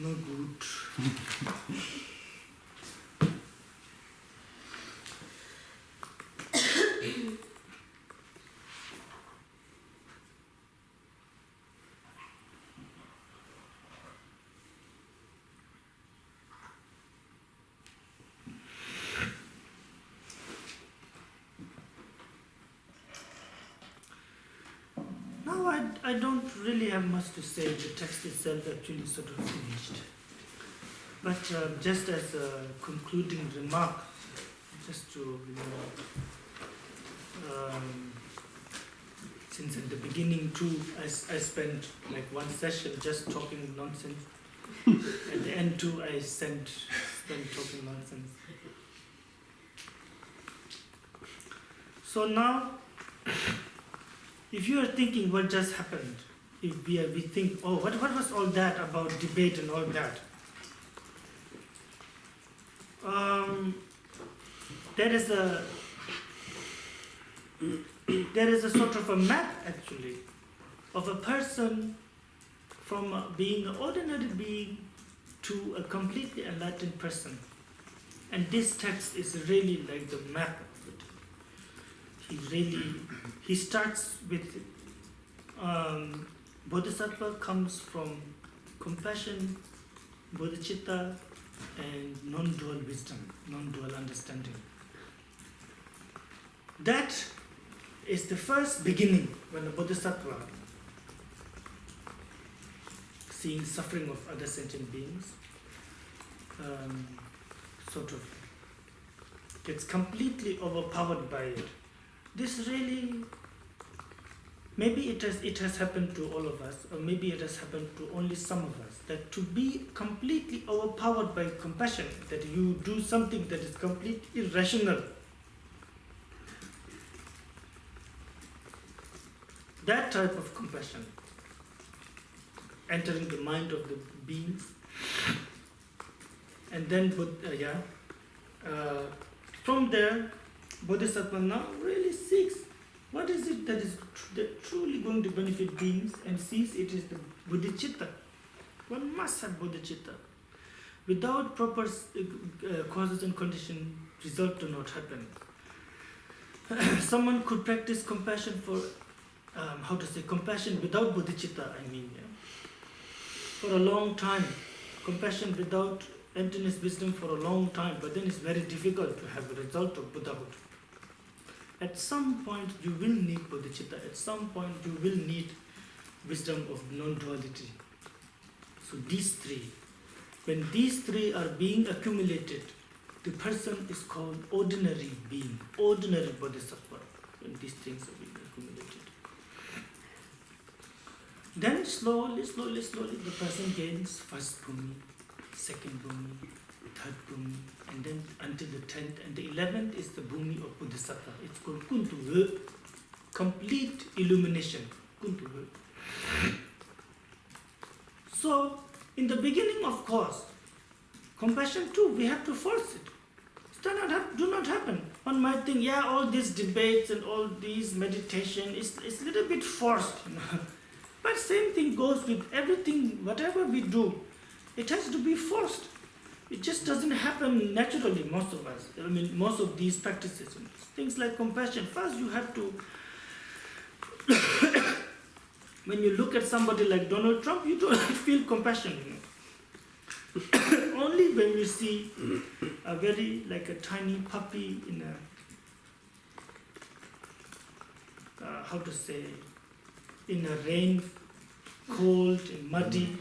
no good. Now I don't really have much to say. The text itself actually sort of finished. But just as a concluding remark, just to, since at the beginning too, I spent like one session just talking nonsense. At the end too, I spent talking nonsense. So now, if you are thinking what just happened, if we think, oh, what was all that about debate and all that? There is a sort of a map actually of a person from being an ordinary being to a completely enlightened person, and this text is really like the map of it. He starts with Bodhisattva comes from compassion, bodhicitta, and non-dual wisdom, non-dual understanding. That is the first beginning when a bodhisattva, seeing suffering of other sentient beings, sort of gets completely overpowered by it. This really, maybe it has happened to all of us, or maybe it has happened to only some of us, that to be completely overpowered by compassion, that you do something that is completely irrational. That type of compassion entering the mind of the beings, and then from there, Bodhisattva now really seeks what is it that is truly going to benefit beings, and sees it is the bodhicitta. One must have bodhicitta. Without proper causes and conditions, result do not happen. Someone could practice compassion for, compassion without bodhicitta, for a long time. Compassion without emptiness, wisdom for a long time, but then it's very difficult to have a result of Buddhahood. At some point you will need bodhicitta, at some point you will need wisdom of non-duality. So these three, when these three are being accumulated, the person is called ordinary being, ordinary bodhisattva, when these things are being accumulated. Then slowly, the person gains first bhumi, second bhumi, third bhumi, and then until the 10th and the 11th is the bhumi of bodhisattva. It's called kuntu, complete illumination, kuntu. So, in the beginning, of course, compassion too, we have to force it. Do not happen. One might think, all these debates and all these meditation is a little bit forced. But same thing goes with everything, whatever we do. It has to be forced. It just doesn't happen naturally, most of us. Most of these practices. Things like compassion. First you have to, when you look at somebody like Donald Trump, you don't feel compassion. Only when you see a very, like a tiny puppy in in a rain, cold and muddy,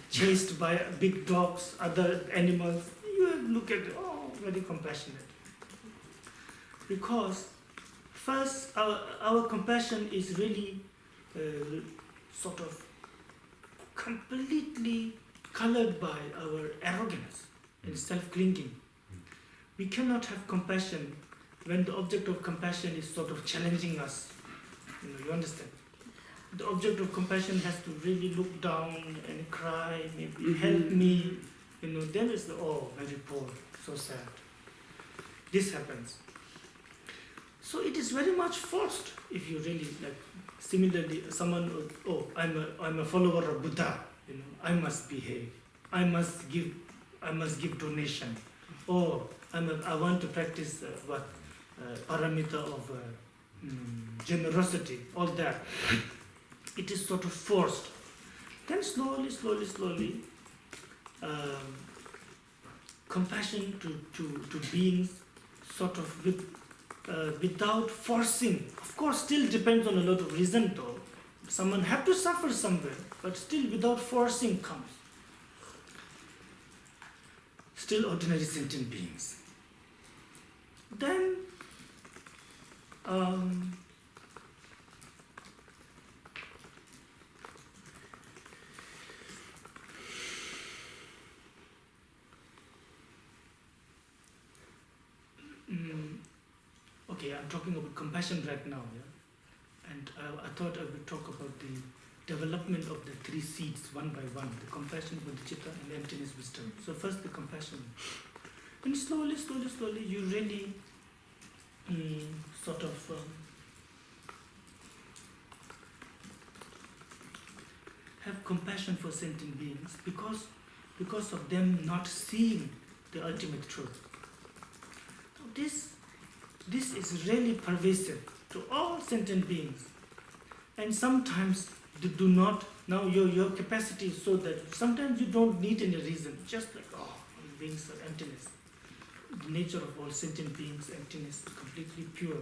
chased by big dogs, other animals, you look at, very compassionate. Because first, our compassion is really sort of completely colored by our arrogance and self-clinging. We cannot have compassion when the object of compassion is sort of challenging us. You understand? The object of compassion has to really look down and cry, maybe help me. Then it's very poor, so sad. This happens. So it is very much forced. If you really similarly, someone, I'm a follower of Buddha. I must behave. I must give donation, or I want to practice paramita of generosity, all that. It is sort of forced. Then slowly, compassion to beings, sort of without forcing. Of course, still depends on a lot of reason though. Someone have to suffer somewhere, but still without forcing comes. Still ordinary sentient beings. Then okay, I'm talking about compassion right now, yeah? And I thought I would talk about the development of the three seeds one by one, the compassion, bodhicitta, and emptiness, wisdom. So first the compassion. And slowly, you really sort of have compassion for sentient beings because of them not seeing the ultimate truth. So this is really pervasive to all sentient beings. And sometimes they do not. Now your capacity is so that sometimes you don't need any reason. Just like, all beings are emptiness. The nature of all sentient beings, emptiness, completely pure.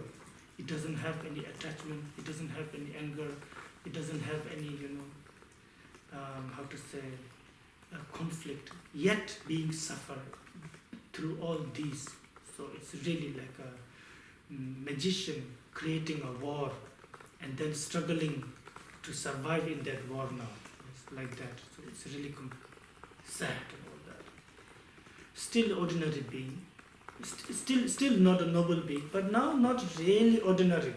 It doesn't have any attachment. It doesn't have any anger. It doesn't have any, conflict. Yet beings suffer through all these. So it's really like a magician creating a war and then struggling to survive in that war now. It's like that. So it's really sad and all that. Still ordinary being. Still not a noble being, but now not really ordinary.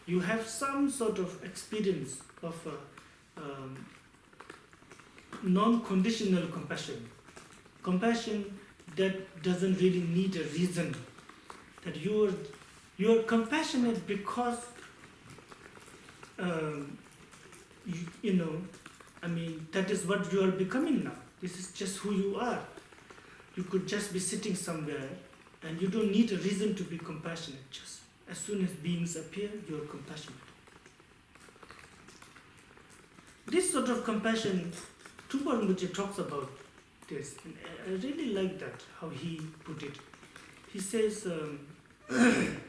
You have some sort of experience of non-conditional compassion. Compassion that doesn't really need a reason. That you are compassionate because that is what you are becoming now. This is just who you are. You could just be sitting somewhere and you don't need a reason to be compassionate. Just as soon as beings appear, you are compassionate. This sort of compassion, Tulku Rinpoche talks about this. And I really like that, how he put it. He says,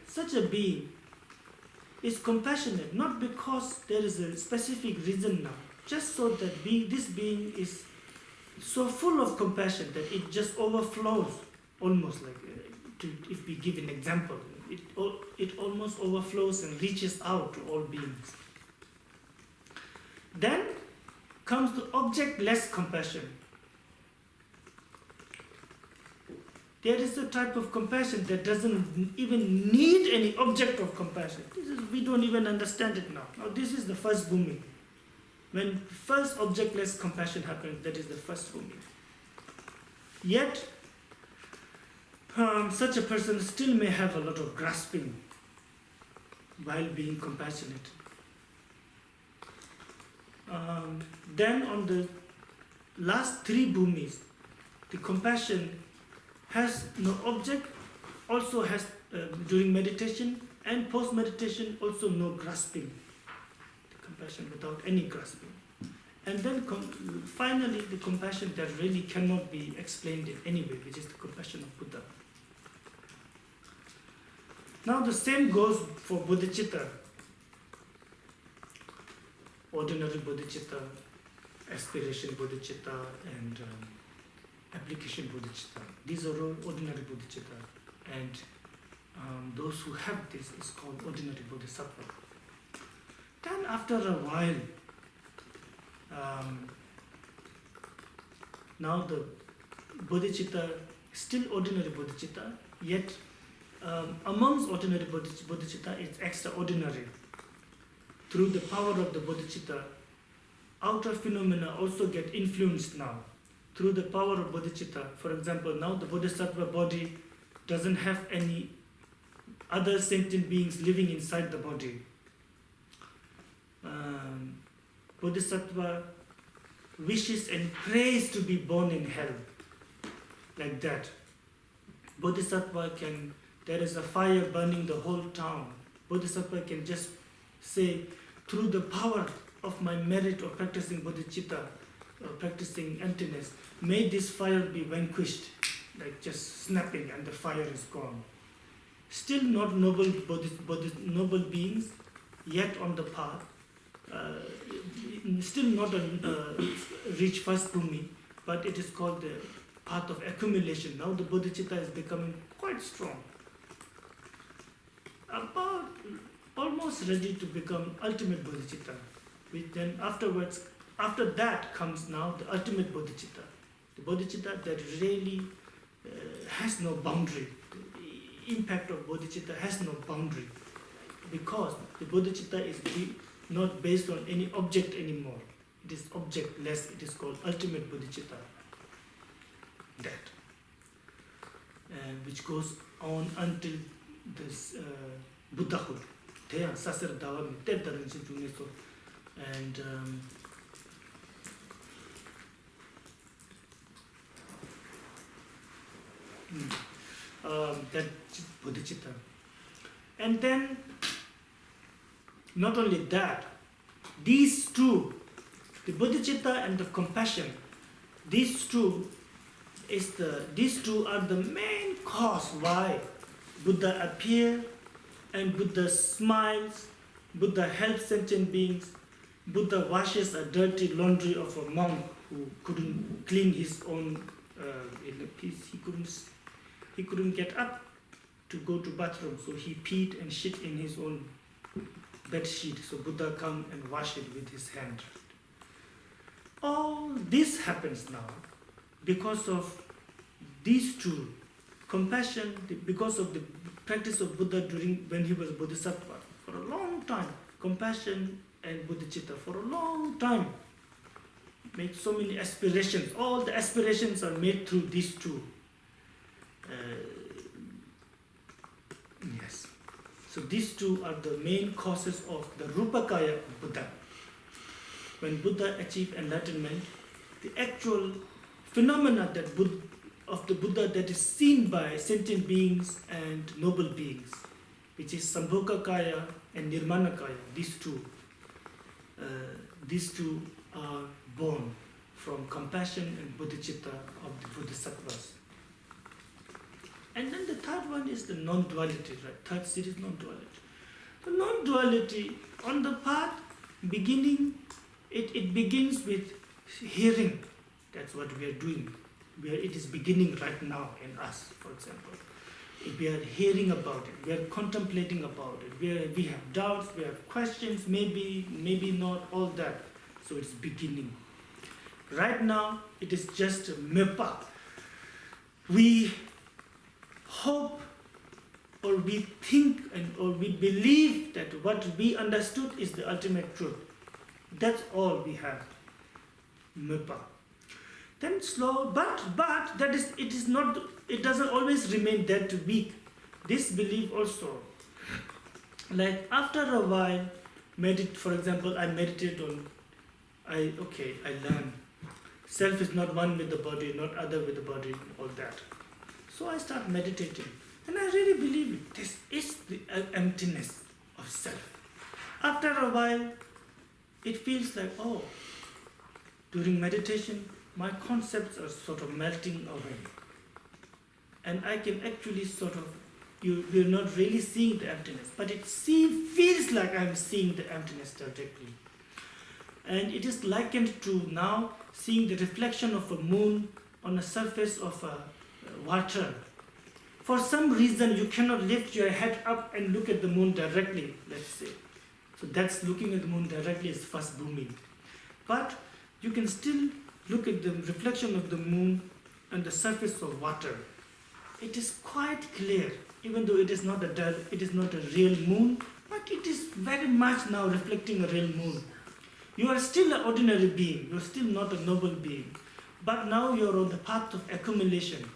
such a being is compassionate, not because there is a specific reason now, just so that this being is so full of compassion that it just overflows, almost like, if we give an example, it almost overflows and reaches out to all beings. Then comes the objectless compassion. There is a type of compassion that doesn't even need any object of compassion. We don't even understand it now. Now this is the first bhumi. When first objectless compassion happens, that is the first bhumi. Yet, such a person still may have a lot of grasping while being compassionate. Then on the last three bhumis, the compassion has no object, also has during meditation and post-meditation also no grasping. The compassion without any grasping. And then finally the compassion that really cannot be explained in any way, which is the compassion of Buddha. Now the same goes for bodhicitta. Ordinary bodhicitta, aspiration bodhicitta, and application bodhicitta. These are all ordinary bodhicitta, and those who have this is called ordinary bodhisattva. Then after a while, now the bodhicitta, still ordinary bodhicitta, yet amongst ordinary bodhicitta it's extraordinary. Through the power of the bodhicitta, outer phenomena also get influenced now. Through the power of bodhicitta, for example, now the bodhisattva body doesn't have any other sentient beings living inside the body. Bodhisattva wishes and prays to be born in hell. Like that. Bodhisattva can, there is a fire burning the whole town. Bodhisattva can just say, through the power of my merit of practicing bodhicitta, or practicing emptiness, may this fire be vanquished, like just snapping and the fire is gone. Still not noble noble beings, yet on the path, still not reach first bhumi, but it is called the path of accumulation. Now the bodhicitta is becoming quite strong. About almost ready to become ultimate bodhicitta. Which then afterwards, after that comes now the ultimate bodhicitta. The bodhicitta that really has no boundary. The impact of bodhicitta has no boundary. Because the bodhicitta is not based on any object anymore. It is objectless. It is called ultimate bodhicitta. That. Which goes on until this Buddhahood. And that bodhicitta. And then, not only that, these two, the bodhicitta and the compassion, these two are the main cause why Buddha appears and Buddha smiles, Buddha helps sentient beings, Buddha washes a dirty laundry of a monk who couldn't clean his own in a piece. He couldn't get up to go to bathroom, so he peed and shit in his own bed sheet. So Buddha come and wash it with his hand. All this happens now because of these two, compassion, because of the practice of Buddha when he was Bodhisattva. For a long time, compassion and bodhicitta, for a long time, made so many aspirations. All the aspirations are made through these two. Yes. So these two are the main causes of the Rupakaya of Buddha. When Buddha achieved enlightenment, the actual phenomena of the Buddha that is seen by sentient beings and noble beings, which is Sambhogakaya and Nirmanakaya, these two are born from compassion and bodhicitta of the Bodhisattvas. And then the third one is the non-duality, right? Third series, non-duality. The non-duality, on the path, it begins with hearing. That's what we are doing. It is beginning right now in us, for example. We are hearing about it, we are contemplating about it, we have doubts, we have questions, maybe not, all that. So it's beginning. Right now, it is just a mepa. We hope or we think or we believe that what we understood is the ultimate truth. That's all we have. Mepa. Then slow, but that is it doesn't always remain that weak. This belief also, like after a while, for example, I meditate on, I learn. Self is not one with the body, not other with the body, all that. So I start meditating. And I really believe it. This is the emptiness of self. After a while, it feels like, during meditation, my concepts are sort of melting away. And I can actually you're not really seeing the emptiness, but it feels like I'm seeing the emptiness directly. And it is likened to now seeing the reflection of a moon on the surface of water. For some reason, you cannot lift your head up and look at the moon directly, let's say. So that's looking at the moon directly is first bhumi. But you can still look at the reflection of the moon on the surface of water. It is quite clear, even though it is not a real moon, but it is very much now reflecting a real moon. You are still an ordinary being, you are still not a noble being, but now you are on the path of accumulation.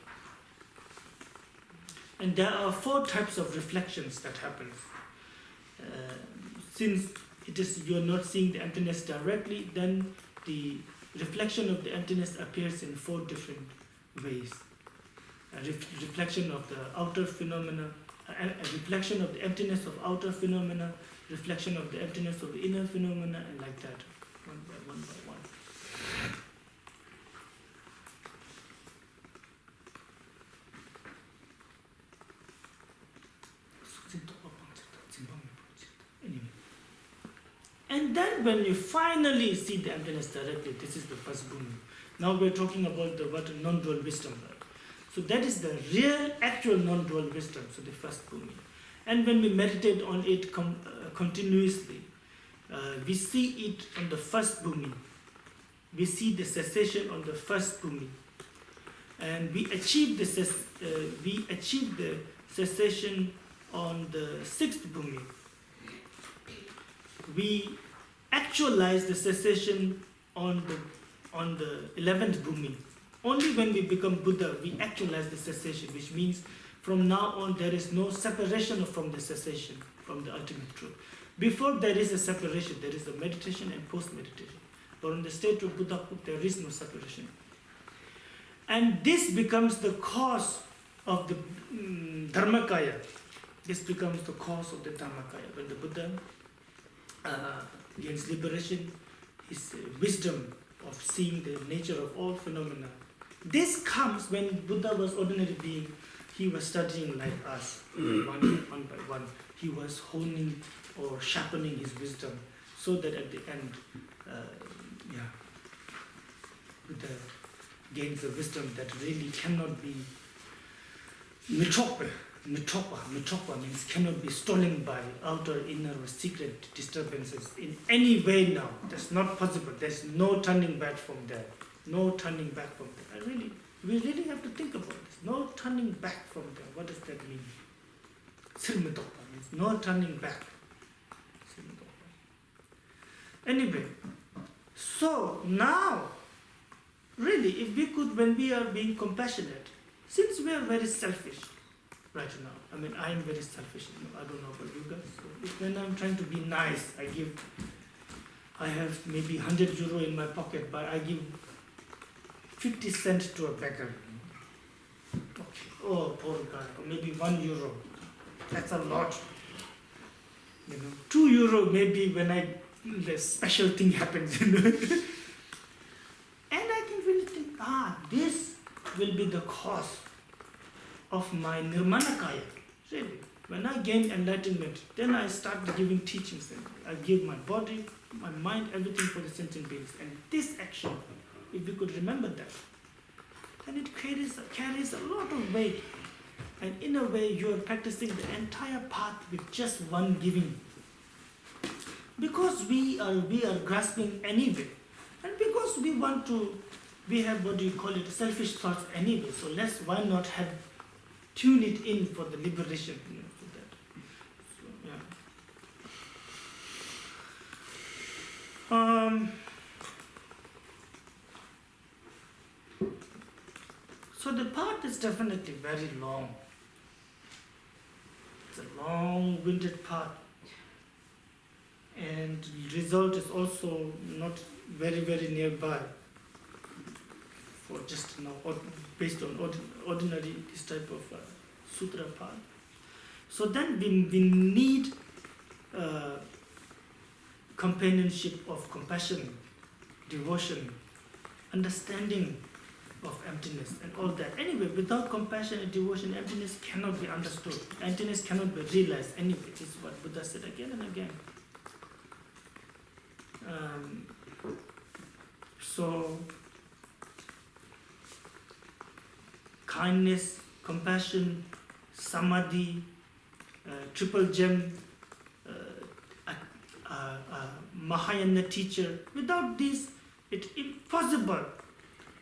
And there are 4 types of reflections that happen. Since you are not seeing the emptiness directly, then the reflection of the emptiness appears in 4 different ways. A reflection of the outer phenomena, a reflection of the emptiness of outer phenomena, reflection of the emptiness of the inner phenomena, and like that, one by one by one. Anyway. And then when you finally see the emptiness directly, this is the first bhumi. Now we're talking about the what non-dual wisdom, right? So that is the real, actual non-dual wisdom, so the first bhumi. And when we meditate on it continuously, we see it on the first bhumi. We see the cessation on the first bhumi. And we achieve the cessation on the 6th bhumi. We actualize the cessation on the 11th bhumi. Only when we become Buddha, we actualize the cessation, which means from now on there is no separation from the cessation, from the ultimate truth. Before there is a separation, there is a meditation and post-meditation. But in the state of Buddhahood, there is no separation. And this becomes the cause of the Dharmakaya. This becomes the cause of the Dharmakaya. When the Buddha gains liberation, his wisdom of seeing the nature of all phenomena. This comes when Buddha was ordinary being. He was studying like us, one by one. He was honing or sharpening his wisdom, so that at the end, Buddha gains a wisdom that really cannot be mitopa means cannot be stolen by outer, inner, or secret disturbances in any way now. That's not possible. There's no turning back from there. No turning back from there. We really have to think about this. No turning back from there. What does that mean? Sirmitopa means no turning back. Anyway, so now, really, if we could, when we are being compassionate, since we are very selfish right now, I mean, I am very selfish, I don't know about you guys, so when I'm trying to be nice, I have maybe 100 euro in my pocket, but I give 50 cents to a beggar. Okay, oh, poor guy, or maybe 1 euro, that's a lot. 2 euro maybe when the special thing happens, And I can really think, this will be the cause of my nirmanakaya. Really. When I gain enlightenment, then I start giving teachings. And I give my body, my mind, everything for the sentient beings. And this action, if you could remember that, then it carries a lot of weight. And in a way, you are practicing the entire path with just one giving. Because we are grasping anyway. And because we have what do you call it, selfish thoughts anyway. So why not tune it in for the liberation, for that. So, so the path is definitely very long. It's a long-winded path. And the result is also not very, very nearby. For just now, based on ordinary this type of sutra path. So then we need companionship of compassion, devotion, understanding of emptiness and all that. Anyway, without compassion and devotion, emptiness cannot be understood. Emptiness cannot be realized anyway. This is what Buddha said again and again. So, kindness, compassion, samadhi, triple gem, Mahayana teacher. Without this, it's impossible.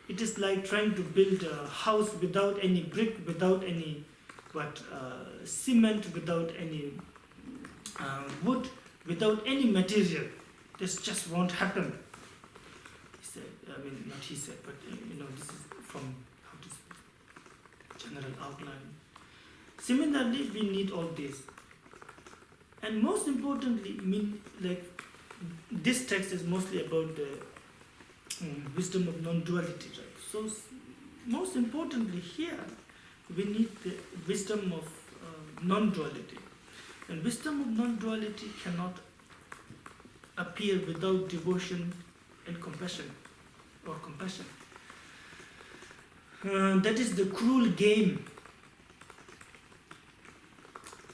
It is like trying to build a house without any brick, without any cement, without any wood, without any material. This just won't happen. He said, not he said, but this is from general outline. Similarly, we need all this. And most importantly, this text is mostly about wisdom of non-duality. Right? So most importantly here, we need the wisdom of non-duality. And wisdom of non-duality cannot appear without devotion and compassion, or compassion. That is the cruel game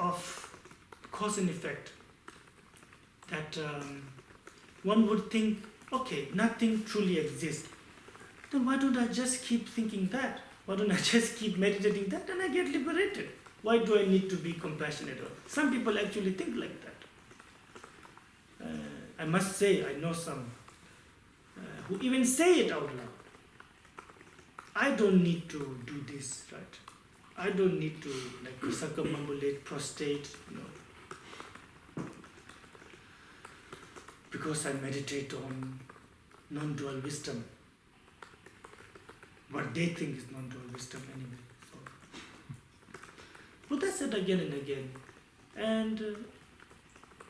of cause and effect. That one would think, okay, nothing truly exists. Then why don't I just keep thinking that? Why don't I just keep meditating that and I get liberated? Why do I need to be compassionate? Some people actually think like that. I must say, I know some who even say it out loud. I don't need to do this, right? I don't need to circumambulate, prostrate, because I meditate on non-dual wisdom. What they think is non-dual wisdom anyway. So, Buddha said again and again, and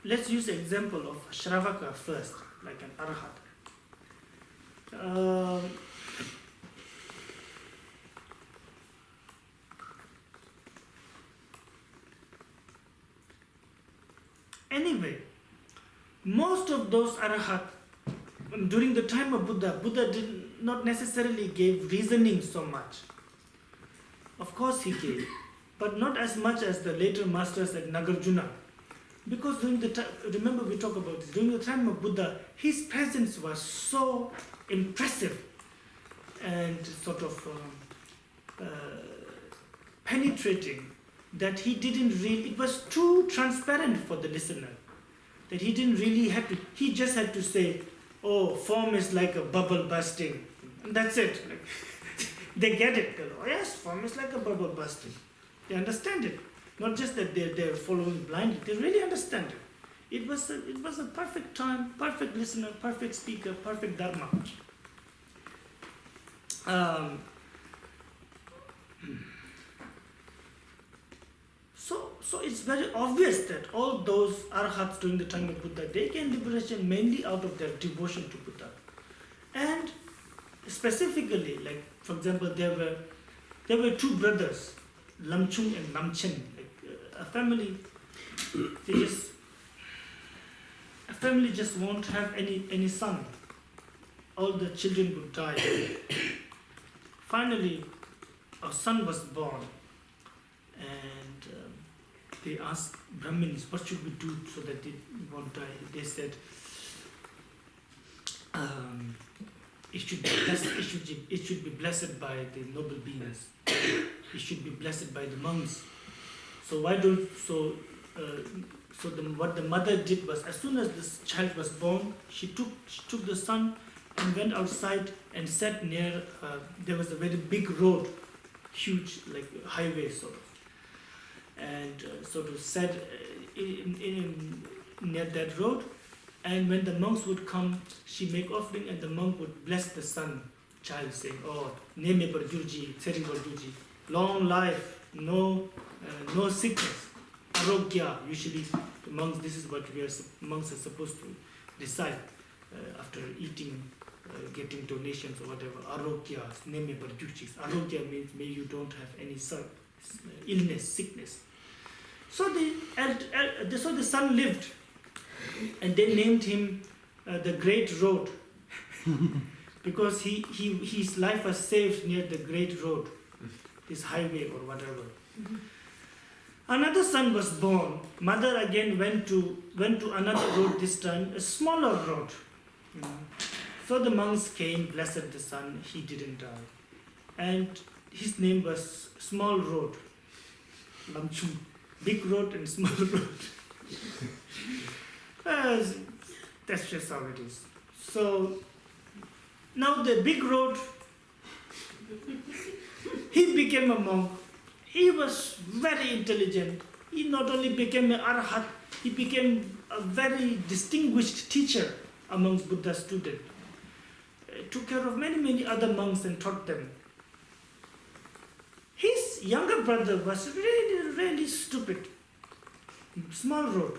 let's use the example of Shravaka first, like an Arhat. Anyway, most of those Arhat, during the time of Buddha did not necessarily give reasoning so much. Of course he gave, but not as much as the later masters like Nagarjuna. Because during the time, remember we talked about this, during the time of Buddha, his presence was so impressive and sort of penetrating that he didn't really, it was too transparent for the listener, that he didn't really have to, he just had to say, oh, form is like a bubble bursting. And that's it. Like, they get it. Oh yes, form is like a bubble bursting. They understand it. Not just that they're following blindly, they really understand it. It was a perfect time, perfect listener, perfect speaker, perfect dharma. So it's very obvious that all those arhats during the time of Buddha, they gained liberation mainly out of their devotion to Buddha. And specifically, like for example, there were two brothers, Lamchung and Lamchen. A family just won't have any son. All the children would die. Finally, a son was born, and they asked Brahmins, what should we do so that they won't die? They said, it should be blessed by the noble beings. It should be blessed by the monks. So what the mother did was, as soon as this child was born, she took the son and went outside and sat near. There was a very big road, huge like highway sort of, and sort of sat near that road. And when the monks would come, she make offering, and the monk would bless the child, saying, "Oh, neme parjuji, seri parjuji, long life, no sickness, arogya." Usually, the monks, this is what monks are supposed to recite after eating, getting donations or whatever. Arogya, neme parjuji. Arogya means may you don't have any illness, sickness. So the son lived, and they named him the Great Road because his life was saved near the Great Road, this highway or whatever. Mm-hmm. Another son was born. Mother again went to another road, this time a smaller road. So the monks came, blessed the son. He didn't die, and his name was Small Road. Lamchung, big road and small road. That's just how it is. So now the big road, he became a monk. He was very intelligent. He not only became an arhat, he became a very distinguished teacher amongst Buddha's students. Took care of many other monks and taught them. His younger brother was really stupid. Small road.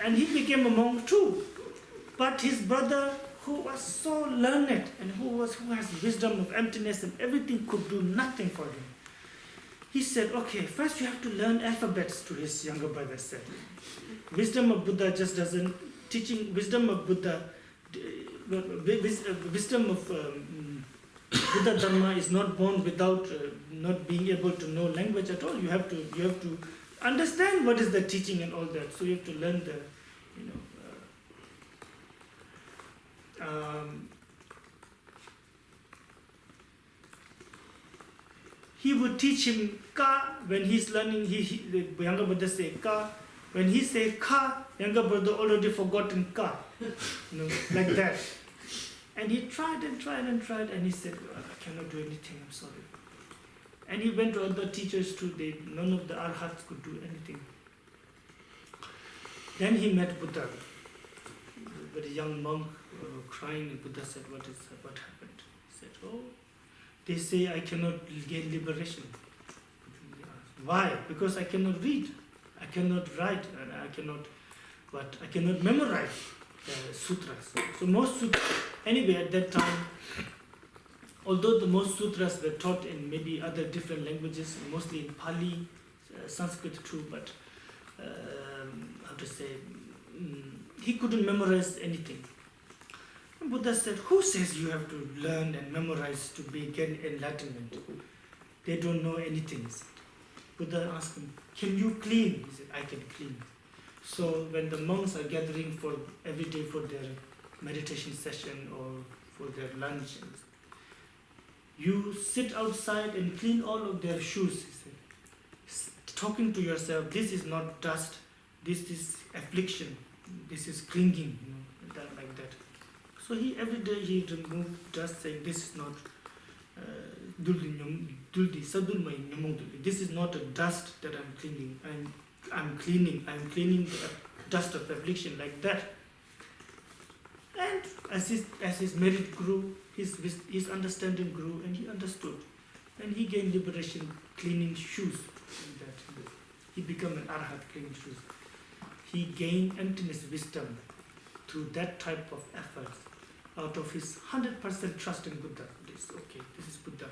And he became a monk too. But his brother, who was so learned and who has wisdom of emptiness and everything, could do nothing for him. He said, okay, first you have to learn alphabets, to his younger brother said. Wisdom of Buddha just doesn't, teaching wisdom of Buddha, wisdom of Buddha Dharma is not born without not being able to know language at all. You have to understand what is the teaching and all that. So you have to learn the, he would teach him ka when he's learning. The younger brother say ka. When he say ka, younger brother already forgotten ka, like that. And he tried and tried and tried, and he said, I cannot do anything, I'm sorry. And he went to other teachers too. None of the arhats could do anything. Then he met Buddha, a very young monk, crying, and Buddha said, what happened? He said, oh, they say I cannot gain liberation. Why? Because I cannot read, I cannot write, and I cannot memorize sutras. So most sutras, anyway, at that time, although the most sutras were taught in maybe other different languages, mostly in Pali, Sanskrit too, but he couldn't memorize anything. And Buddha said, who says you have to learn and memorize to get enlightenment? They don't know anything. Buddha asked him, can you clean? He said, I can clean. So when the monks are gathering for every day for their meditation session or for their lunch, you sit outside and clean all of their shoes. He said, talking to yourself, this is not dust, this is affliction, this is clinging, like that. So every day he removed dust, saying, this is not this is not a dust that I'm cleaning. I'm cleaning the dust of affliction, like that. And as his merit grew, his understanding grew, and he understood. And he gained liberation cleaning shoes. Like that. He became an arhat cleaning shoes. He gained emptiness wisdom through that type of effort, out of his 100% trust in Buddha. This is Buddha.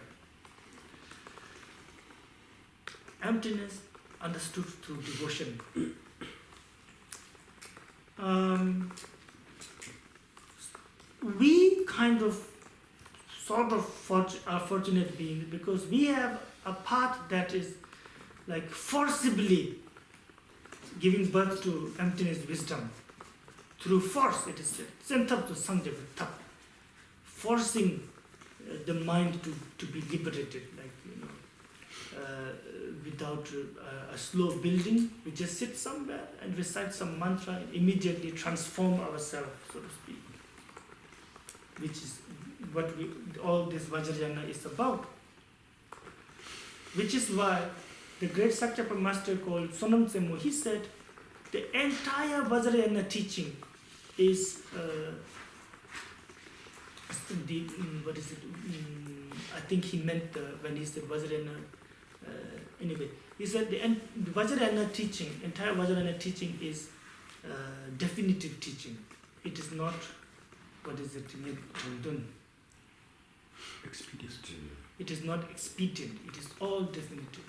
Emptiness understood through devotion. We kind of are fortunate beings because we have a path that is like forcibly giving birth to emptiness wisdom. Through force, it is said, forcing the mind to be liberated, without a slow building. We just sit somewhere and recite some mantra and immediately transform ourselves, so to speak. Which is what all this Vajrayana is about. Which is why the great Sakyapa master called Sonam Tsemo, he said the entire Vajrayana teaching is I think he meant when he said Vajrayana. Anyway, he said the Vajrayana teaching, entire Vajrayana teaching is definitive teaching. It is not, expedient. It is not expedient. It is all definitive.